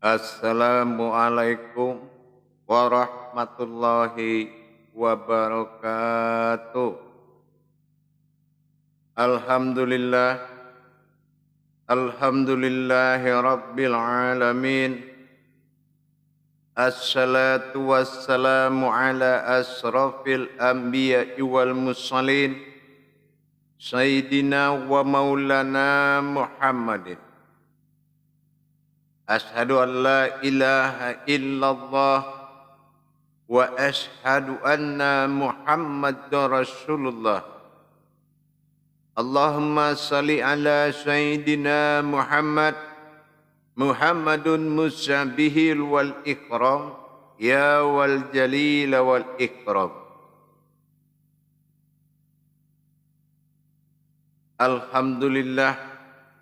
Assalamualaikum warahmatullahi wabarakatuh. Alhamdulillah, alhamdulillahi rabbil alamin. Assalatu wassalamu ala asrafil anbiya'i wal mursalin, Sayyidina wa maulana Muhammadin. Ashhadu an la ilaha illallah wa ashhadu anna Muhammadar Rasulullah. Allahumma salli ala Sayyidina Muhammad, Muhammadun musabihil wal ikram, ya wal jalil wal ikram. Alhamdulillah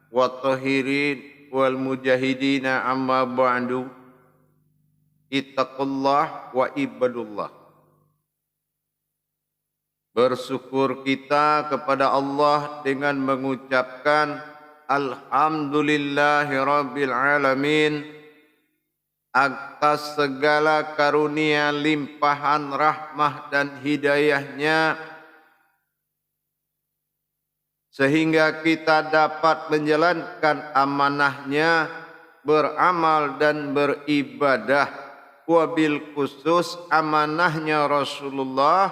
wa tahirin wal mujahidina amma ba'du. Ittaqullah wa ibadullah. Bersyukur kita kepada Allah dengan mengucapkan alhamdulillahi rabbil alamin atas segala karunia, limpahan rahmah dan hidayahnya, sehingga kita dapat menjalankan amanahnya, beramal dan beribadah, wabil khusus amanahnya Rasulullah,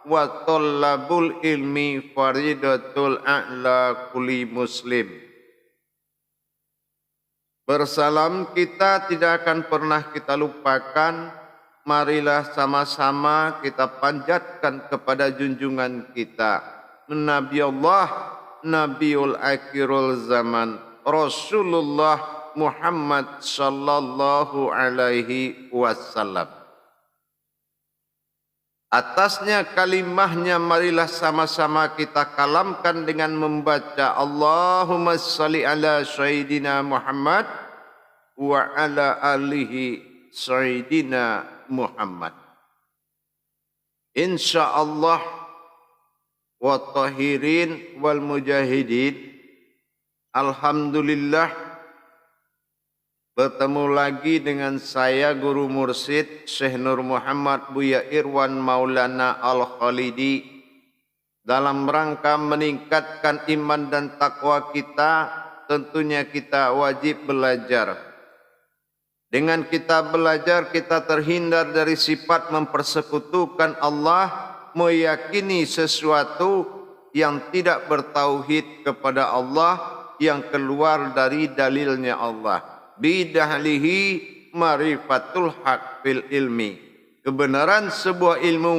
wa thalabul ilmi faridatul a'la kulli muslim. Bersalam kita tidak akan pernah kita lupakan. Marilah sama-sama kita panjatkan kepada junjungan kita, Nabi Allah, Nabiul akhirul zaman, Rasulullah Muhammad sallallahu alaihi wasallam. Atasnya kalimahnya marilah sama-sama kita kalamkan dengan membaca Allahumma salli ala Sayyidina Muhammad wa ala alihi Sayyidina Muhammad. Insyaallah wa tahirin wal mujahidin. Alhamdulillah, bertemu lagi dengan saya Guru Mursyid Syekh Nur Muhammad Buya Irwan Maulana Al-Khalidi dalam rangka meningkatkan iman dan takwa kita. Tentunya kita wajib belajar. Dengan kita belajar, kita terhindar dari sifat mempersekutukan Allah, meyakini sesuatu yang tidak bertauhid kepada Allah, yang keluar dari dalilnya Allah. Bidahlihi marifatul haq fil ilmi. Kebenaran sebuah ilmu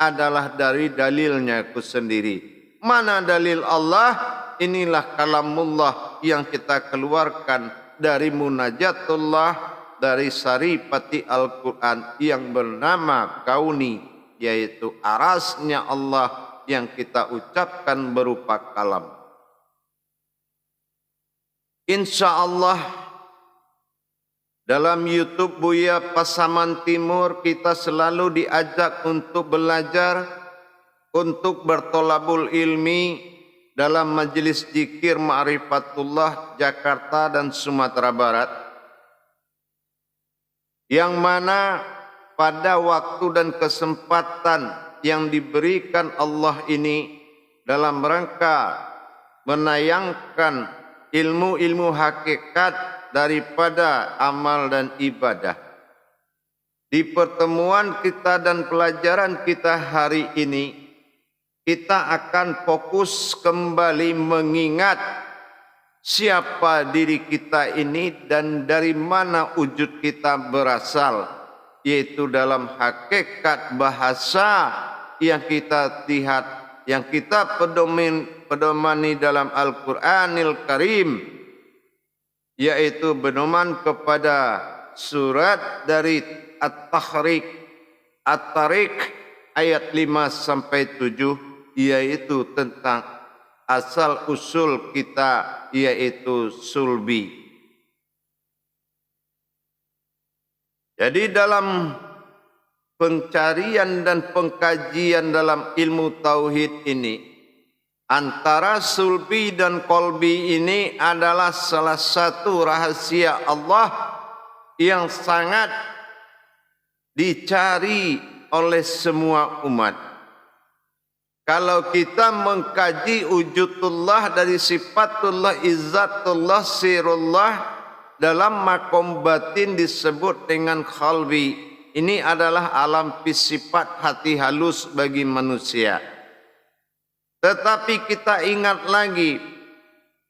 adalah dari dalilnya itu sendiri. Mana dalil Allah? Inilah kalamullah yang kita keluarkan dari munajatullah, dari saripati Al-Quran yang bernama kauni, yaitu arasnya Allah yang kita ucapkan berupa kalam. Insyaallah dalam YouTube Buya Pasaman Timur kita selalu diajak untuk belajar, untuk bertolabul ilmi dalam majelis zikir Ma'rifatullah Jakarta dan Sumatera Barat, yang mana pada waktu dan kesempatan yang diberikan Allah ini dalam rangka menayangkan ilmu-ilmu hakikat daripada amal dan ibadah. Di pertemuan kita dan pelajaran kita hari ini, kita akan fokus kembali mengingat siapa diri kita ini dan dari mana wujud kita berasal, yaitu dalam hakikat bahasa yang kita lihat, yang kita pedomani dalam Al-Quranil Karim, yaitu berdoman kepada surat dari At-Tahriq, At-Tariq ayat 5 sampai 7, yaitu tentang asal usul kita, yaitu sulbi. Jadi dalam pencarian dan pengkajian dalam ilmu tauhid ini, antara sulbi dan kolbi ini adalah salah satu rahasia Allah yang sangat dicari oleh semua umat. Kalau kita mengkaji wujudullah dari sifatullah, izzatullah, sirullah, dalam makom batin disebut dengan khalwi. Ini adalah alam sifat hati halus bagi manusia. Tetapi kita ingat lagi,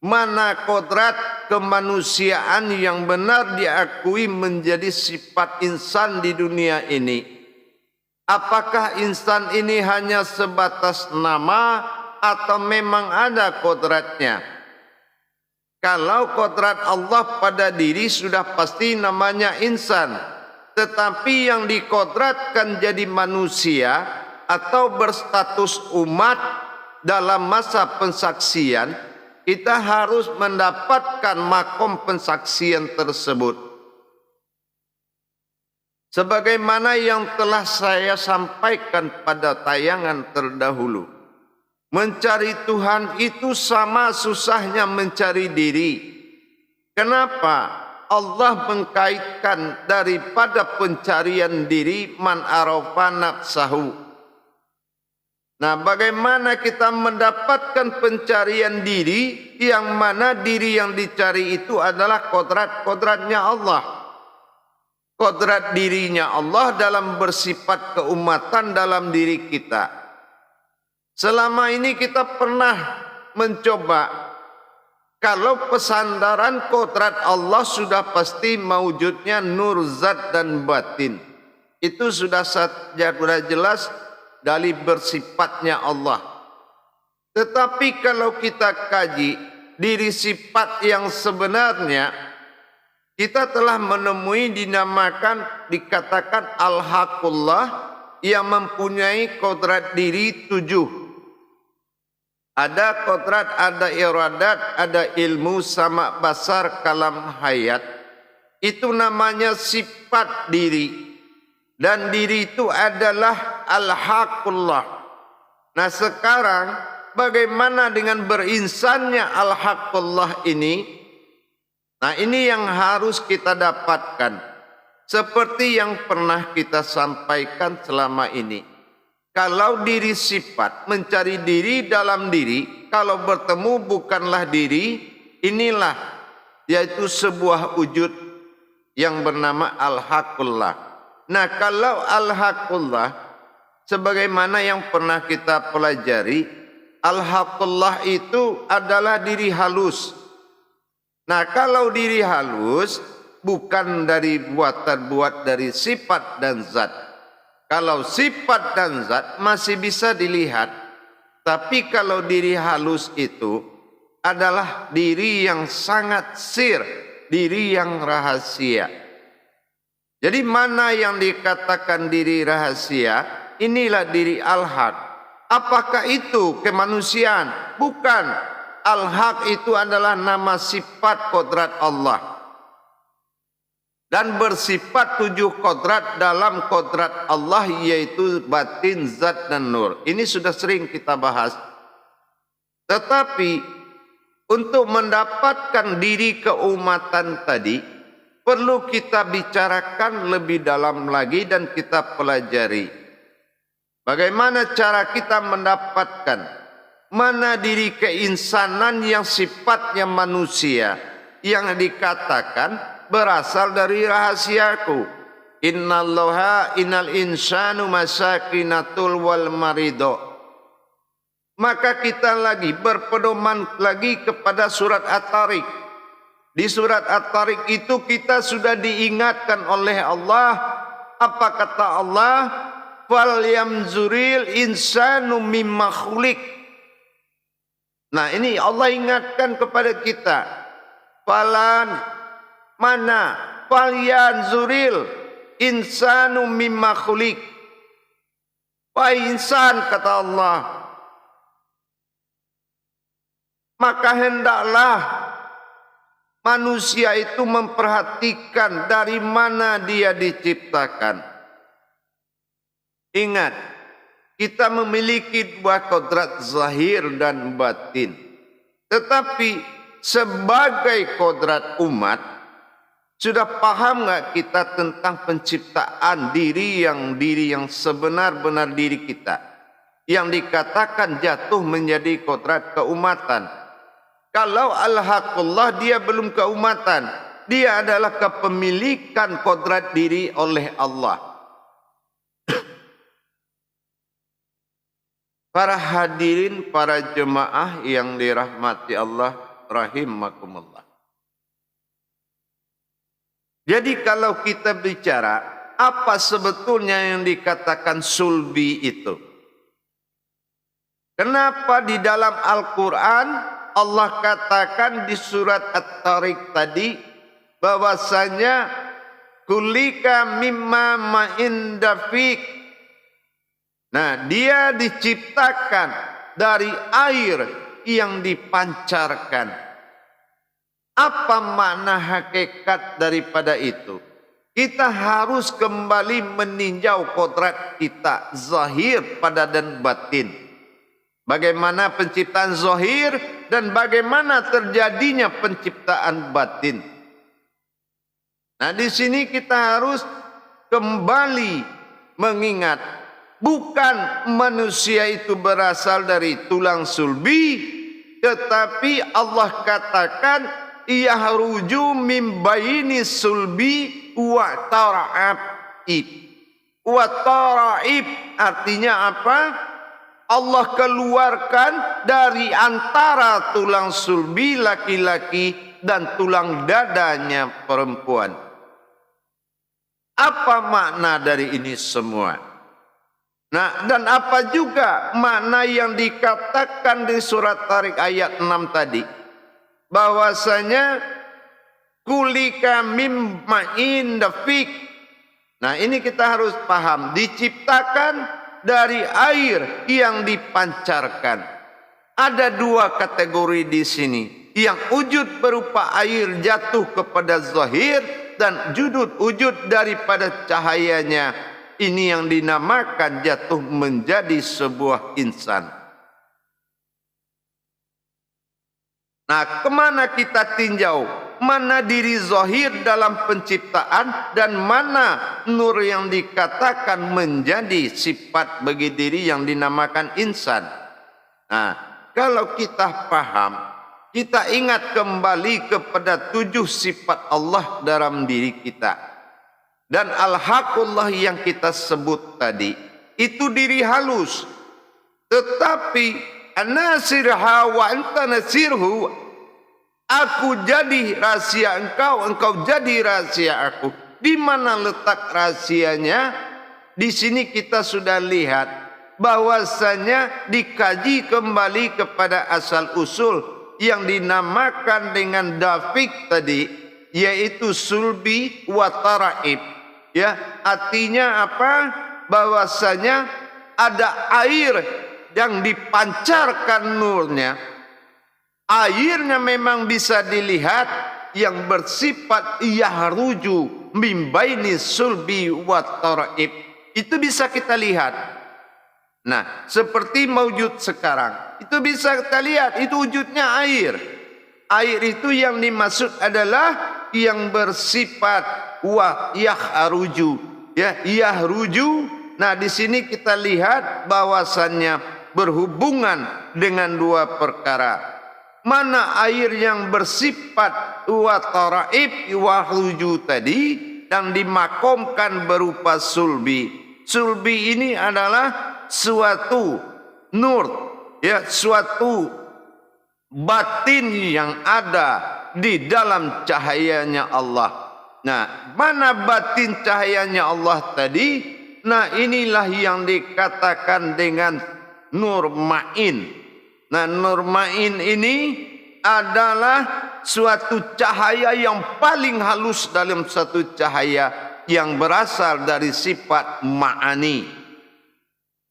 mana kodrat kemanusiaan yang benar diakui menjadi sifat insan di dunia ini. Apakah insan ini hanya sebatas nama atau memang ada kodratnya? Kalau kodrat Allah pada diri sudah pasti namanya insan. Tetapi yang dikodratkan jadi manusia atau berstatus umat dalam masa pensaksian, kita harus mendapatkan makom pensaksian tersebut. Sebagaimana yang telah saya sampaikan pada tayangan terdahulu, mencari Tuhan itu sama susahnya mencari diri. Kenapa? Allah mengkaitkan daripada pencarian diri man arafa nafsahu. Nah, bagaimana kita mendapatkan pencarian diri yang mana diri yang dicari itu adalah kodratnya Allah. Kodrat dirinya Allah dalam bersifat keumatan dalam diri kita. Selama ini kita pernah mencoba, kalau pesandaran kodrat Allah sudah pasti mewujudnya nur zat dan batin. Itu sudah jelas dari bersifatnya Allah. Tetapi kalau kita kaji diri sifat yang sebenarnya, kita telah menemui dikatakan al-haqullah yang mempunyai kodrat diri 7. Ada kodrat, ada iradat, ada ilmu, sama basar, kalam, hayat. Itu namanya sifat diri. Dan diri itu adalah al-haqullah. Nah sekarang bagaimana dengan berinsannya al-haqullah ini? Nah ini yang harus kita dapatkan. Seperti yang pernah kita sampaikan selama ini. Kalau diri sifat, mencari diri dalam diri, kalau bertemu bukanlah diri, inilah yaitu sebuah wujud yang bernama al-haqullah. Nah kalau al-haqullah, sebagaimana yang pernah kita pelajari, al-haqullah itu adalah diri halus. Nah kalau diri halus bukan dari buat dari sifat dan zat. Kalau sifat dan zat masih bisa dilihat. Tapi kalau diri halus itu adalah diri yang sangat sir, diri yang rahasia. Jadi mana yang dikatakan diri rahasia? Inilah diri al-haq. Apakah itu kemanusiaan? Bukan. Al-Haq itu adalah nama sifat kodrat Allah. Dan bersifat 7 kodrat dalam kodrat Allah, yaitu batin, zat, dan nur. Ini sudah sering kita bahas. Tetapi untuk mendapatkan diri keumatan tadi, perlu kita bicarakan lebih dalam lagi dan kita pelajari. Bagaimana cara kita mendapatkan mana diri keinsanan yang sifatnya manusia yang dikatakan berasal dari rahasiaku. Innal insanu masakinatul wal marido. Maka kita lagi berpedoman lagi kepada surat At-Tariq. Di surat At-Tariq itu kita sudah diingatkan oleh Allah. Apa kata Allah? Fal yamzuril insanu mimma khuliq. Nah ini Allah ingatkan kepada kita. Falan mana? Fal yanzuril insanu mimma khuliq. Wahai insan, kata Allah, maka hendaklah manusia itu memperhatikan dari mana dia diciptakan. Ingat, kita memiliki 2 kodrat zahir dan batin. Tetapi sebagai kodrat umat, Sudah paham nggak kita tentang penciptaan diri yang sebenar-benar diri kita, yang dikatakan jatuh menjadi kodrat keumatan? Kalau al-haqullah, dia belum keumatan, dia adalah kepemilikan kodrat diri oleh Allah. Para hadirin, para jemaah yang dirahmati Allah rahimakumullah. Jadi kalau kita bicara apa sebetulnya yang dikatakan sulbi itu? Kenapa di dalam Al-Quran Allah katakan di surat At-Tariq tadi bahwasanya kulika mimma ma'indafik. Nah, dia diciptakan dari air yang dipancarkan. Apa makna hakikat daripada itu? Kita harus kembali meninjau kodrat kita zahir pada dan batin. Bagaimana penciptaan zahir dan bagaimana terjadinya penciptaan batin. Nah, di sini kita harus kembali mengingat, bukan manusia itu berasal dari tulang sulbi, tetapi Allah katakan yahruju min baini sulbi wa tara'ib. Wa tara'ib artinya apa? Allah keluarkan dari antara tulang sulbi laki-laki dan tulang dadanya perempuan. Apa makna dari ini semua? Nah, dan apa juga makna yang dikatakan di surat Tariq ayat 6 tadi? Bahwasanya kulika mim ma'in dafik. Nah, ini kita harus paham, diciptakan dari air yang dipancarkan. Ada dua kategori di sini. Yang wujud berupa air jatuh kepada zahir dan wujud daripada cahayanya. Ini yang dinamakan jatuh menjadi sebuah insan. Nah, kemana kita tinjau? Mana diri zahir dalam penciptaan dan mana nur yang dikatakan menjadi sifat bagi diri yang dinamakan insan. Nah, kalau kita paham, kita ingat kembali kepada 7 sifat Allah dalam diri kita. Dan al-haqullah yang kita sebut tadi, itu diri halus. Tetapi anasirha wa anta nasirhu, aku jadi rahasia engkau, engkau jadi rahasia aku. Di mana letak rahasianya? Di sini kita sudah lihat bahwasanya dikaji kembali kepada asal usul yang dinamakan dengan dafik tadi, yaitu sulbi wa tara'ib. Ya, artinya apa? Bahwasanya ada air yang dipancarkan nurnya. Airnya memang bisa dilihat yang bersifat yahruju min baini sulbi wa tara'ib. Itu bisa kita lihat. Nah, seperti mewujud sekarang, itu bisa kita lihat, itu wujudnya air. Air itu yang dimaksud adalah yang bersifat wa yahruju, ya, yahruju. Nah, di sini kita lihat bahwasannya berhubungan dengan dua perkara. Mana air yang bersifat wa tara'ib wahruju tadi yang dimakomkan berupa sulbi. Sulbi ini adalah suatu nur, ya, suatu batin yang ada di dalam cahayanya Allah. Nah, mana batin cahayanya Allah tadi? Nah, inilah yang dikatakan dengan nur ma'in. Nah, nur ma'in ini adalah suatu cahaya yang paling halus dalam satu cahaya yang berasal dari sifat ma'ani.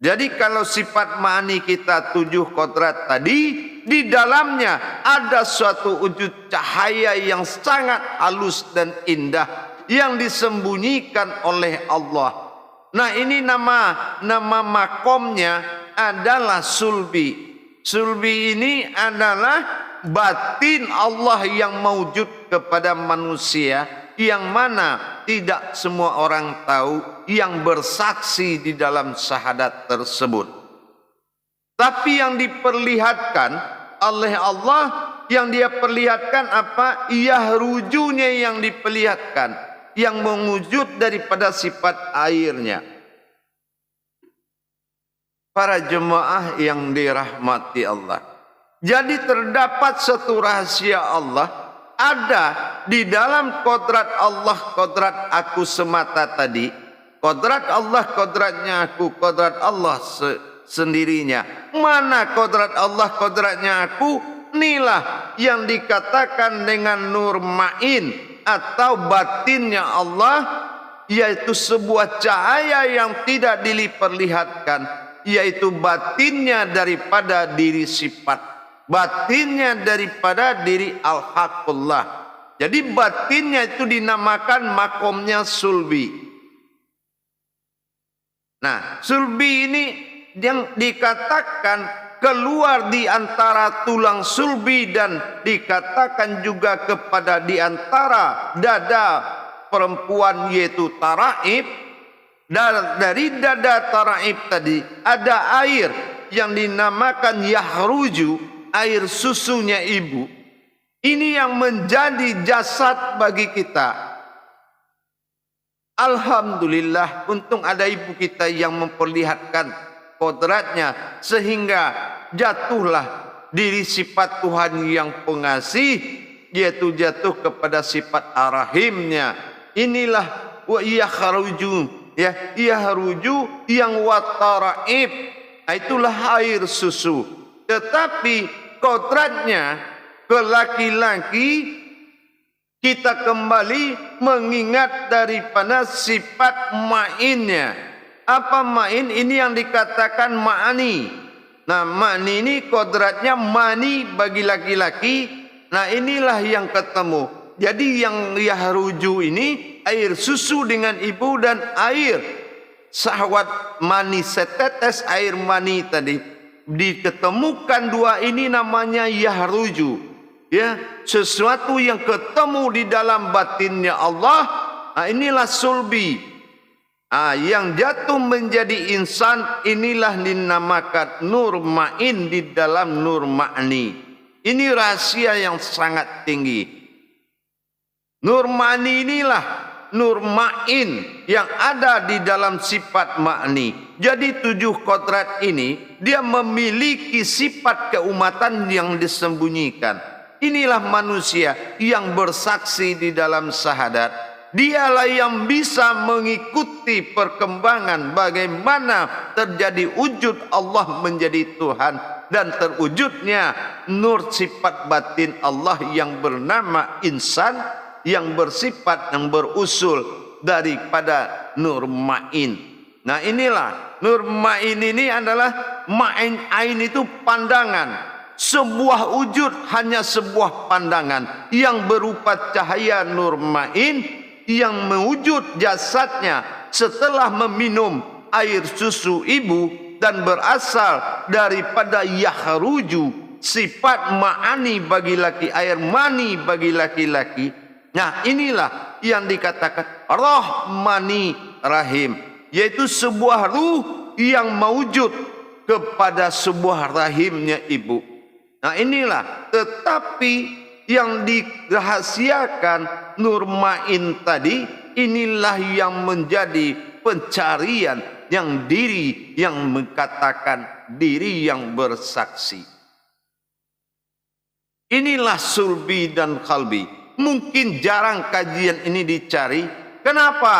Jadi kalau sifat ma'ani kita 7 kodrat tadi, di dalamnya ada suatu wujud cahaya yang sangat halus dan indah yang disembunyikan oleh Allah. Nah, ini nama makomnya adalah sulbi. Sulbi ini adalah batin Allah yang mewujud kepada manusia yang mana tidak semua orang tahu yang bersaksi di dalam syahadat tersebut. Tapi yang diperlihatkan oleh Allah, yang dia perlihatkan apa? Yahrujunya yang diperlihatkan, yang mewujud daripada sifat airnya. Para jemaah yang dirahmati Allah, jadi terdapat satu rahasia Allah ada di dalam kodrat Allah, kodrat aku semata tadi. Kodrat Allah, kodratnya aku, kodrat Allah sendirinya. Mana kodrat Allah, kodratnya aku? Inilah yang dikatakan dengan nur ma'in atau batinnya Allah, yaitu sebuah cahaya yang tidak diperlihatkan, yaitu batinnya daripada diri sifat, batinnya daripada diri al-haqullah. Jadi batinnya itu dinamakan makomnya sulbi. Nah, sulbi ini yang dikatakan keluar di antara tulang sulbi dan dikatakan juga kepada di antara dada perempuan, yaitu taraib. Dari dada taraib tadi ada air yang dinamakan yahruju, air susunya ibu. Ini yang menjadi jasad bagi kita. Alhamdulillah, untung ada ibu kita yang memperlihatkan kodratnya, sehingga jatuhlah diri sifat Tuhan yang pengasih, yaitu jatuh kepada sifat arahimnya. Inilah wa yakhruju, ya, yahruju yang wataraib, itulah air susu. Tetapi kodratnya ke laki-laki, kita kembali mengingat daripada sifat ma'innya. Apa ma'in? Ini yang dikatakan ma'ani. Nah, ma'ni ini kodratnya mani bagi laki-laki. Nah, inilah yang ketemu. Jadi yang yahruju ini air susu dengan ibu dan air syahwat mani, setetes air mani tadi. Diketemukan dua ini namanya yahruju. Ya, sesuatu yang ketemu di dalam batinnya Allah. Nah, inilah sulbi. Yang jatuh menjadi insan, inilah dinamakan nur ma'in di dalam nur ma'ni. Ini rahasia yang sangat tinggi. Nur ma'ni inilah nur ma'in yang ada di dalam sifat ma'ni. Jadi 7 kodrat ini dia memiliki sifat keumatan yang disembunyikan. Inilah manusia yang bersaksi di dalam syahadat. Dialah yang bisa mengikuti perkembangan bagaimana terjadi wujud Allah menjadi Tuhan dan terwujudnya nur sifat batin Allah yang bernama insan, yang bersifat, yang berusul daripada nur ma'in. Nah, inilah nur ma'in ini adalah ma'in, ain itu pandangan. Sebuah wujud hanya sebuah pandangan yang berupa cahaya nur ma'in yang mewujud jasadnya setelah meminum air susu ibu dan berasal daripada yahruju, sifat ma'ani bagi laki, air mani bagi laki-laki. Nah, inilah yang dikatakan rahmani rahim, yaitu sebuah ruh yang mewujud kepada sebuah rahimnya ibu. Nah, inilah, tetapi yang dirahasiakan nur ma'in tadi, inilah yang menjadi pencarian yang diri yang mengatakan diri yang bersaksi. Inilah sulbi dan kalbi. Mungkin jarang kajian ini dicari. Kenapa?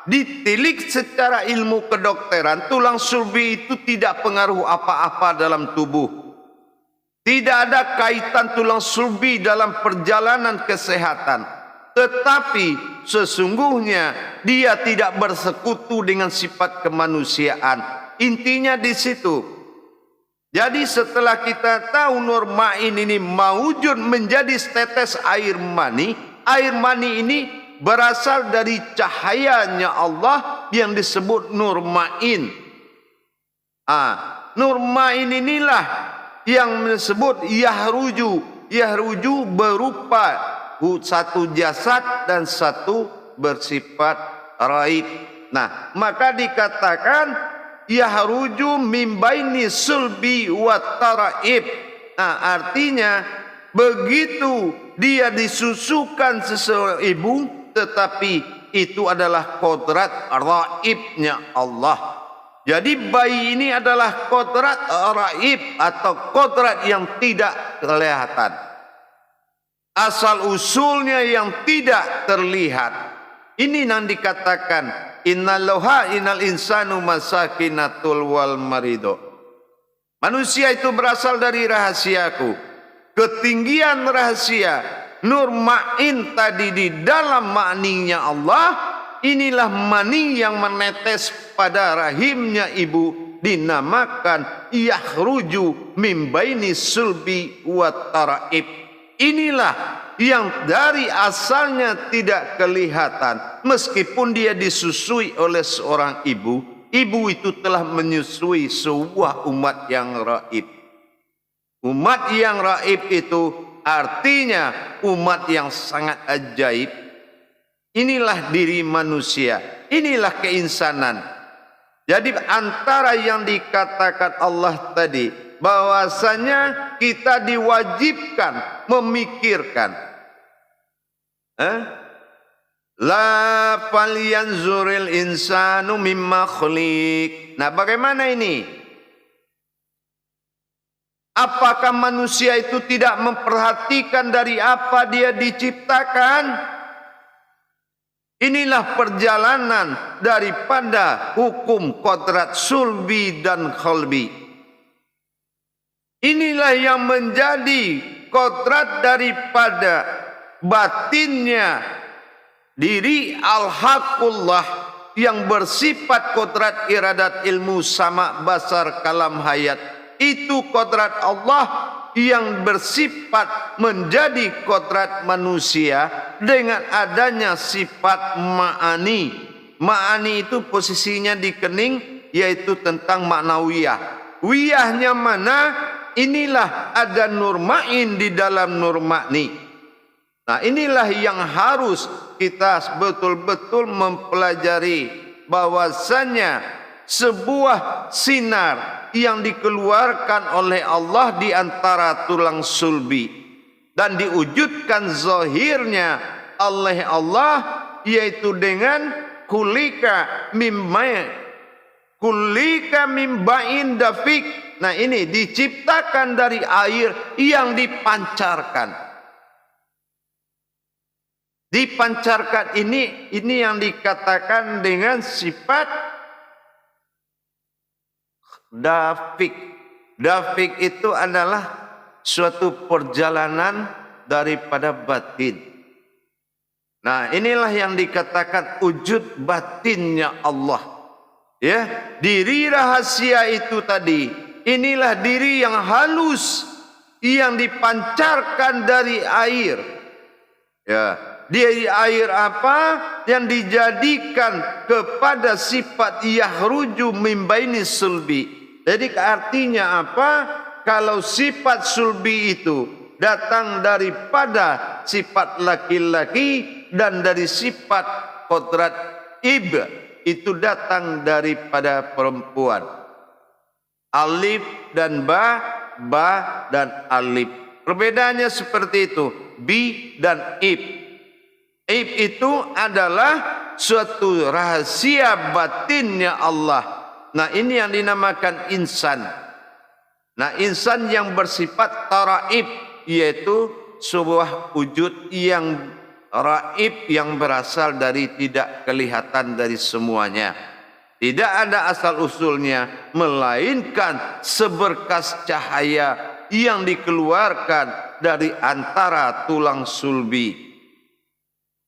Ditilik secara ilmu kedokteran, tulang sulbi itu tidak pengaruh apa-apa dalam tubuh. Tidak ada kaitan tulang sulbi dalam perjalanan kesehatan. Tetapi sesungguhnya dia tidak bersekutu dengan sifat kemanusiaan. Intinya di situ. Jadi setelah kita tahu nur ma'in ini mewujud menjadi setetes air mani ini berasal dari cahayanya Allah yang disebut nur ma'in. Nur ma'in inilah yang disebut yahruju. Yahruju berupa satu jasad dan satu bersifat raib. Nah, maka dikatakan yahruju min baini sulbi wa taraib. Nah, artinya begitu dia disusukan seseorang ibu, tetapi itu adalah kodrat raibnya Allah. Jadi bayi ini adalah kodrat raib atau kodrat yang tidak kelihatan, asal usulnya yang tidak terlihat. Ini yang dikatakan innal insanu masakinatul wal marido. Manusia itu berasal dari rahasiaku. Ketinggian rahasia nur ma'in tadi di dalam ma'ninya Allah, inilah mani yang menetes pada rahimnya ibu, dinamakan yahruju min baini sulbi wa taraib. Inilah yang dari asalnya tidak kelihatan, meskipun dia disusui oleh seorang ibu. Ibu itu telah menyusui sebuah umat yang raib. Umat yang raib itu artinya umat yang sangat ajaib. Inilah diri manusia, inilah keinsanan. Jadi antara yang dikatakan Allah tadi, bahwasanya kita diwajibkan memikirkan, la falyanzuril insanu mimma khuliq. Nah, bagaimana ini? Apakah manusia itu tidak memperhatikan dari apa dia diciptakan? Inilah perjalanan daripada hukum kodrat sulbi dan khalbi. Inilah yang menjadi kodrat daripada batinnya diri al-haqullah yang bersifat kodrat iradat ilmu sama basar kalam hayat. Itu kodrat Allah yang bersifat menjadi kodrat manusia dengan adanya sifat ma'ani. Ma'ani itu posisinya di kening, yaitu tentang maknawiyah. Wiyahnya mana? Inilah ada nur ma'in di dalam nur ma'ni. Nah, inilah yang harus kita betul-betul mempelajari, bahwasanya sebuah sinar yang dikeluarkan oleh Allah di antara tulang sulbi dan diwujudkan zahirnya oleh Allah, yaitu dengan kulika mimbain dafik. Nah, ini diciptakan dari air yang dipancarkan. Dipancarkan ini yang dikatakan dengan sifat dafik. Dafik itu adalah suatu perjalanan daripada batin. Nah, inilah yang dikatakan wujud batinnya Allah. Ya, diri rahasia itu tadi, inilah diri yang halus yang dipancarkan dari air. Ya, dari air apa? Yang dijadikan kepada sifat yahruju min baini sulbi. Jadi artinya apa? Kalau sifat sulbi itu datang daripada sifat laki-laki dan dari sifat kodrat ib itu datang daripada perempuan. Alif dan ba dan alif. Perbedaannya seperti itu. Bi dan ib. Ib itu adalah suatu rahasia batinnya Allah. Nah, ini yang dinamakan insan. Nah, insan yang bersifat taraib, yaitu sebuah wujud yang raib yang berasal dari tidak kelihatan dari semuanya. Tidak ada asal usulnya, melainkan seberkas cahaya yang dikeluarkan dari antara tulang sulbi.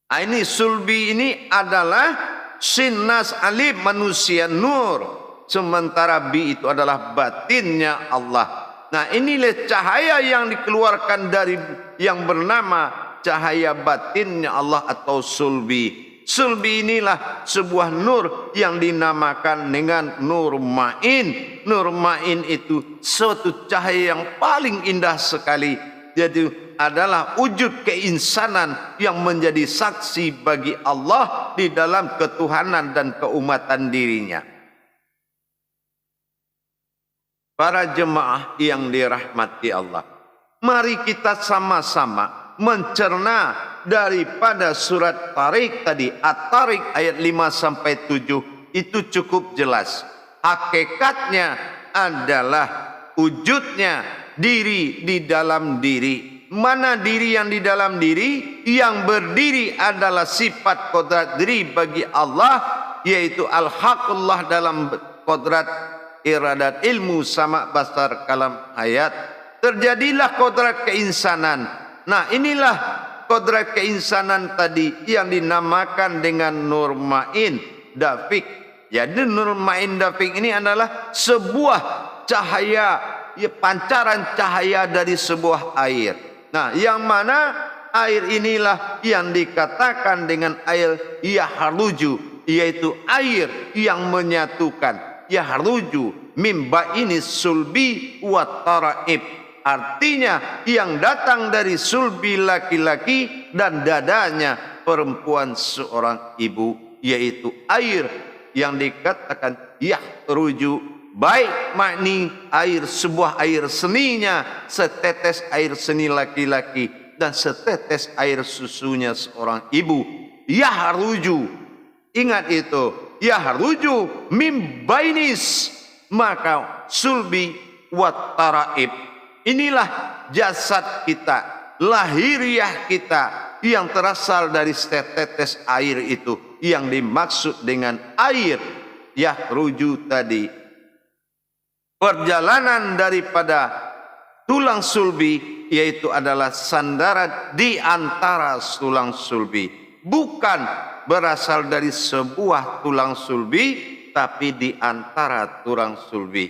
Nah, ini sulbi ini adalah sinnas alif manusia nur. Sementara bi itu adalah batinnya Allah. Nah, inilah cahaya yang dikeluarkan dari yang bernama cahaya batinnya Allah atau sulbi. Sulbi inilah sebuah nur yang dinamakan dengan nur ma'in. Nur ma'in itu suatu cahaya yang paling indah sekali. Jadi adalah wujud keinsanan yang menjadi saksi bagi Allah di dalam ketuhanan dan keumatan dirinya. Para jemaah yang dirahmati Allah, mari kita sama-sama mencerna daripada surat Tariq tadi, At-Tariq ayat 5-7 itu cukup jelas. Hakikatnya adalah wujudnya diri di dalam diri. Mana diri yang di dalam diri? Yang berdiri adalah sifat kodrat diri bagi Allah, yaitu al-haqullah dalam kodrat iradat ilmu sama basar kalam hayat. Terjadilah kodrat keinsanan. Nah, inilah kodrat keinsanan tadi yang dinamakan dengan nur ma'in dafiq. Jadi nur ma'in dafiq ini adalah sebuah cahaya, pancaran cahaya dari sebuah air. Nah, yang mana air inilah yang dikatakan dengan air yahruju, yaitu air yang menyatukan. Yahruju mimba ini sulbi wa taraib, artinya yang datang dari sulbi laki-laki dan dadanya perempuan seorang ibu, yaitu air yang dikatakan yahruju, baik makni air, sebuah air seninya, setetes air seni laki-laki dan setetes air susunya seorang ibu. Yahruju, ingat itu, yahruju mim bainis, maka sulbi wat taraib. Inilah jasad kita, lahiriah kita yang terasal dari setetes air itu, yang dimaksud dengan air yahruju tadi. Perjalanan daripada tulang sulbi, yaitu adalah sandaran di antara tulang sulbi, bukan berasal dari sebuah tulang sulbi, tapi di antara tulang sulbi,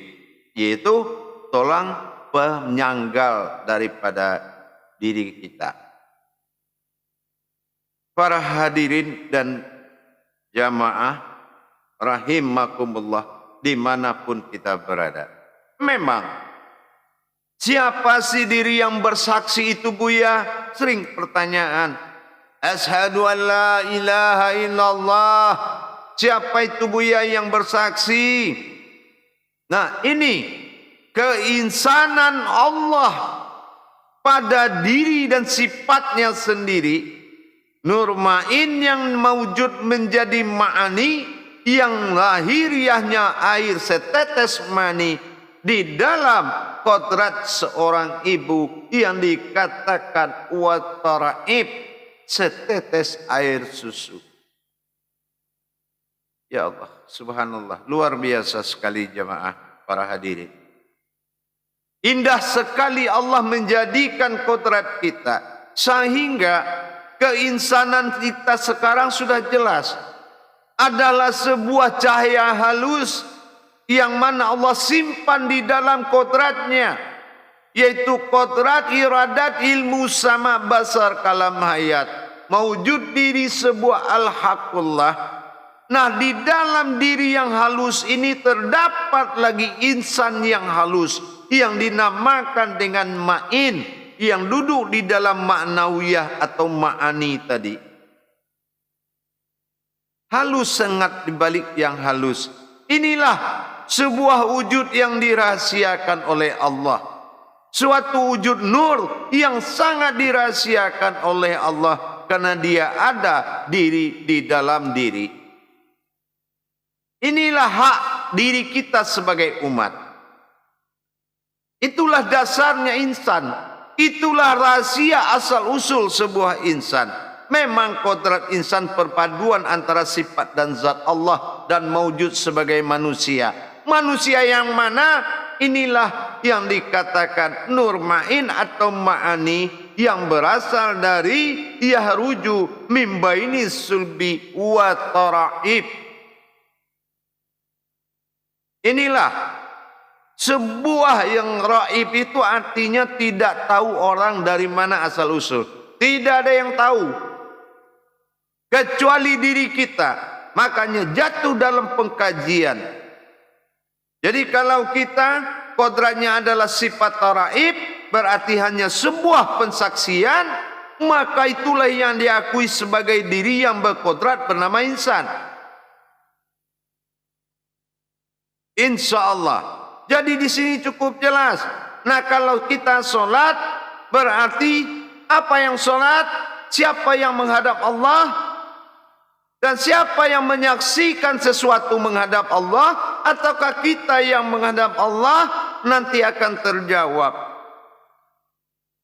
yaitu tulang penyanggal daripada diri kita. Para hadirin dan jamaah rahimakumullah dimanapun kita berada. Memang siapa sih diri yang bersaksi itu, Buya? Sering pertanyaan. Asyhadu an la ilaha illallah. Siapa itu, Buya, yang bersaksi? Nah, ini keinsanan Allah pada diri dan sifatnya sendiri. Nur ma'in yang mewujud menjadi ma'ani, yang lahiriahnya air setetes mani di dalam kodrat seorang ibu yang dikatakan wa taraib, setetes air susu. Ya Allah, subhanallah, luar biasa sekali jemaah para hadirin. Indah sekali Allah menjadikan kodrat kita, sehingga keinsanan kita sekarang sudah jelas adalah sebuah cahaya halus yang mana Allah simpan di dalam kodratnya, yaitu kodrat iradat ilmu sama basar kalam hayat, mewujud diri sebuah al-haqullah. Nah, di dalam diri yang halus ini terdapat lagi insan yang halus yang dinamakan dengan ma'in, yang duduk di dalam ma'nawiyah atau ma'ani tadi. Halus sangat dibalik yang halus. Inilah sebuah wujud yang dirahasiakan oleh Allah. Suatu wujud nur yang sangat dirahasiakan oleh Allah, karena dia ada diri di dalam diri. Inilah hak diri kita sebagai umat. Itulah dasarnya insan. Itulah rahasia asal usul sebuah insan. Memang kodrat insan perpaduan antara sifat dan zat Allah dan mewujud sebagai manusia. Manusia yang mana? Inilah yang dikatakan nur ma'in atau ma'ani, yang berasal dari yahruju mim baini sulbi wa taraib. Inilah sebuah yang raib, itu artinya tidak tahu orang dari mana asal usul. Tidak ada yang tahu kecuali diri kita. Makanya jatuh dalam pengkajian. Jadi kalau kita kodratnya adalah sifat taraib, berarti hanya sebuah pensaksian, maka itulah yang diakui sebagai diri yang berkodrat bernama insan. Insya Allah. Jadi di sini cukup jelas. Nah, kalau kita solat, berarti apa yang solat? Siapa yang menghadap Allah? Dan siapa yang menyaksikan sesuatu menghadap Allah? Ataukah kita yang menghadap Allah? Nanti akan terjawab.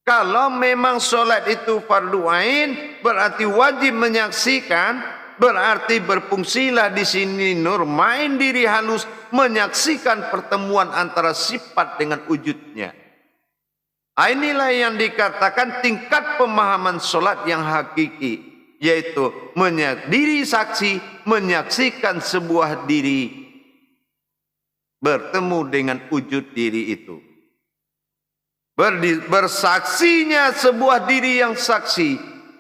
Kalau memang solat itu fardu ain, berarti wajib menyaksikan, berarti berfungsilah di sini nur main diri halus, menyaksikan pertemuan antara sifat dengan wujudnya. Inilah yang dikatakan tingkat pemahaman solat yang hakiki, yaitu diri saksi menyaksikan sebuah diri bertemu dengan wujud diri itu. Bersaksinya sebuah diri yang saksi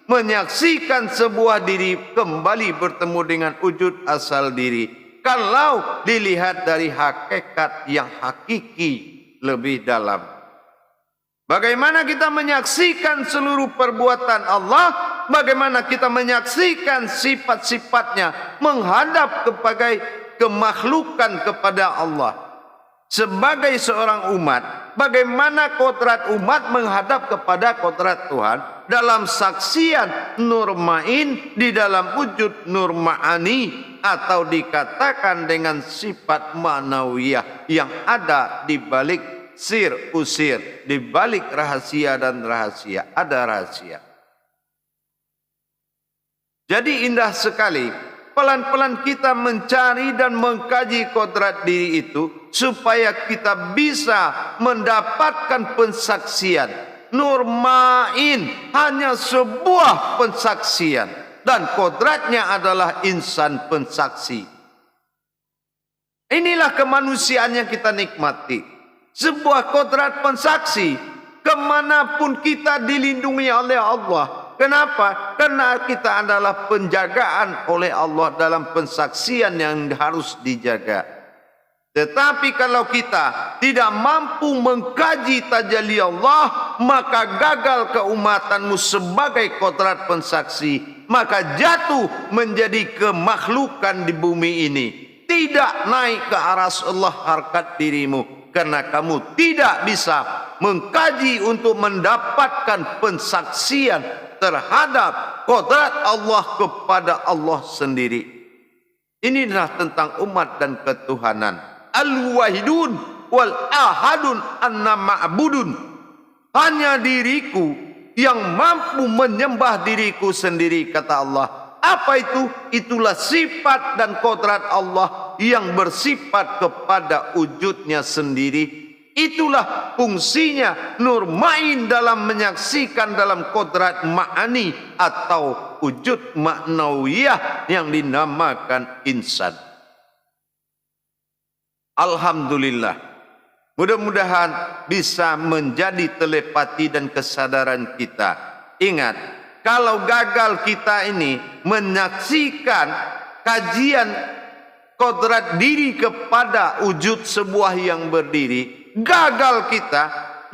menyaksikan sebuah diri kembali bertemu dengan wujud asal diri. Kalau dilihat dari hakikat yang hakiki lebih dalam. Bagaimana kita menyaksikan seluruh perbuatan Allah, bagaimana kita menyaksikan sifat-sifatnya menghadap kepada kemakhlukan kepada Allah. Sebagai seorang umat, bagaimana kodrat umat menghadap kepada kodrat Tuhan dalam saksian nur main di dalam wujud nur ma'ani, atau dikatakan dengan sifat ma'nawiyah yang ada di balik sir usir, di balik rahasia dan rahasia ada rahasia. Jadi indah sekali pelan-pelan kita mencari dan mengkaji kodrat diri itu supaya kita bisa mendapatkan pensaksian. Nur ma'in hanya sebuah pensaksian dan kodratnya adalah insan pensaksi. Inilah kemanusiaan yang kita nikmati. Sebuah kodrat pensaksi, kemanapun kita dilindungi oleh Allah. Kenapa? Karena kita adalah penjagaan oleh Allah dalam pensaksian yang harus dijaga. Tetapi kalau kita tidak mampu mengkaji tajalli Allah, maka gagal keumatanmu sebagai kodrat pensaksi, maka jatuh menjadi kemakhlukan di bumi ini. Tidak naik ke aras Allah harkat dirimu, karena kamu tidak bisa mengkaji untuk mendapatkan pensaksian terhadap kodrat Allah kepada Allah sendiri. Inilah tentang umat dan ketuhanan. Al-wahidun wal ahadun anna ma'budun. Hanya diriku yang mampu menyembah diriku sendiri, kata Allah. Apa itu? Itulah sifat dan kodrat Allah yang bersifat kepada wujudnya sendiri. Itulah fungsinya nur main dalam menyaksikan dalam kodrat ma'ani atau wujud ma'nawiyah yang dinamakan insan. Alhamdulillah. Mudah-mudahan bisa menjadi telepati dan kesadaran kita. Ingat, kalau gagal kita ini menyaksikan kajian kodrat diri kepada wujud sebuah yang berdiri, gagal kita,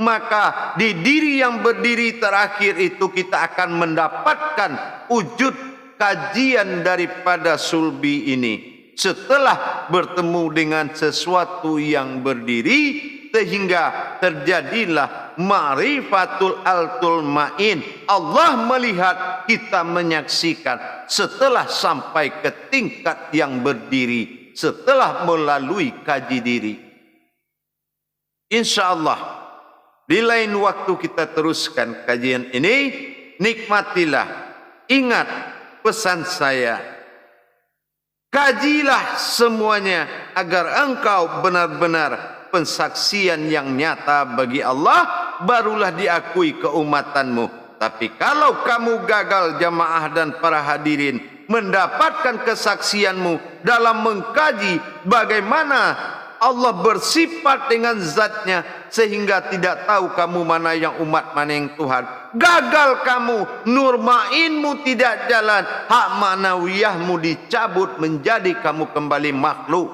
maka di diri yang berdiri terakhir itu kita akan mendapatkan wujud kajian daripada sulbi ini. Setelah bertemu dengan sesuatu yang berdiri, sehingga terjadilah ma'rifatul altul ma'in. Allah melihat, kita menyaksikan setelah sampai ke tingkat yang berdiri, setelah melalui kaji diri. Insya Allah di lain waktu kita teruskan kajian ini. Nikmatilah, ingat pesan saya, kajilah semuanya agar engkau benar-benar pensaksian yang nyata bagi Allah, barulah diakui keumatanmu. Tapi kalau kamu gagal jamaah dan para hadirin mendapatkan kesaksianmu dalam mengkaji bagaimana Allah bersifat dengan zatnya, sehingga tidak tahu kamu mana yang umat, mana yang Tuhan. Gagal kamu, nur ma'inmu tidak jalan, hak ma'nawiyahmu dicabut, menjadi kamu kembali makhluk.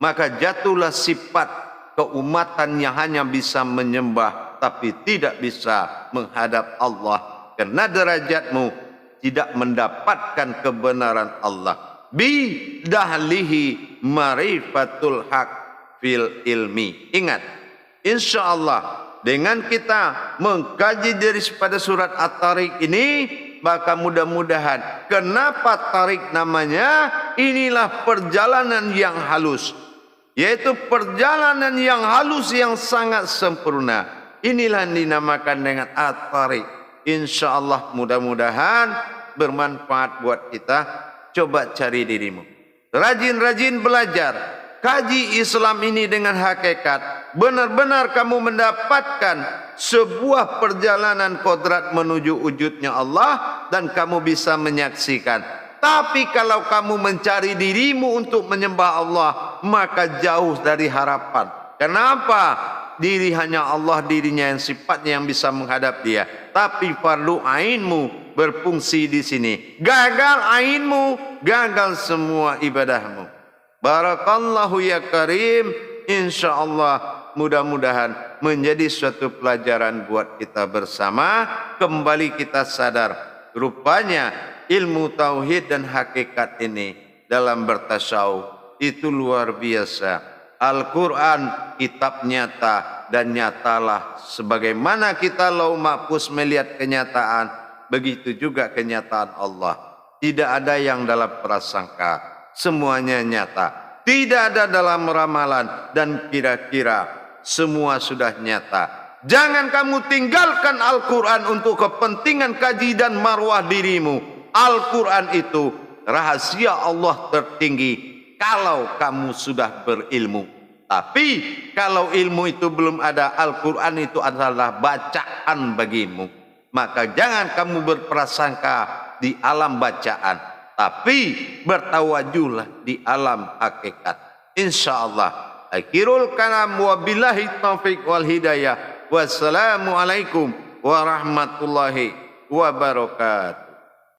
Maka jatuhlah sifat keumatan yang hanya bisa menyembah tapi tidak bisa menghadap Allah, karena derajatmu tidak mendapatkan kebenaran Allah. Bidahlihi marifatul haq fil ilmi. Ingat, insya Allah dengan kita mengkaji daripada surat At-Tariq ini, maka mudah-mudahan, kenapa tarik namanya? Inilah perjalanan yang halus, yaitu perjalanan yang halus yang sangat sempurna. Inilah dinamakan dengan At-Tariq. Insya Allah mudah-mudahan bermanfaat buat kita. Coba cari dirimu, rajin-rajin belajar, kaji Islam ini dengan hakikat. Benar-benar kamu mendapatkan sebuah perjalanan kodrat menuju wujudnya Allah, dan kamu bisa menyaksikan. Tapi kalau kamu mencari dirimu untuk menyembah Allah, maka jauh dari harapan. Kenapa? Diri hanya Allah, dirinya yang sifatnya yang bisa menghadap dia. Tapi fardu ainmu berfungsi di sini. Gagal ainmu, gagal semua ibadahmu. Barakallahu ya karim. Insya Allah mudah-mudahan menjadi suatu pelajaran buat kita bersama. Kembali kita sadar, rupanya ilmu tauhid dan hakikat ini dalam bertasawuf itu luar biasa. Al-Quran kitab nyata, dan nyatalah sebagaimana kita lauh mahfuz melihat kenyataan, begitu juga kenyataan Allah. Tidak ada yang dalam prasangka, semuanya nyata. Tidak ada dalam ramalan dan kira-kira, semua sudah nyata. Jangan kamu tinggalkan Al-Quran untuk kepentingan kaji dan marwah dirimu. Al-Quran itu rahasia Allah tertinggi kalau kamu sudah berilmu. Tapi kalau ilmu itu belum ada, Al-Quran itu adalah bacaan bagimu. Maka jangan kamu berprasangka di alam bacaan, tapi bertawajulah di alam hakikat. InsyaAllah. Akhirul kalam wa billahi taufiq wal hidayah. Wassalamualaikum warahmatullahi wabarakatuh.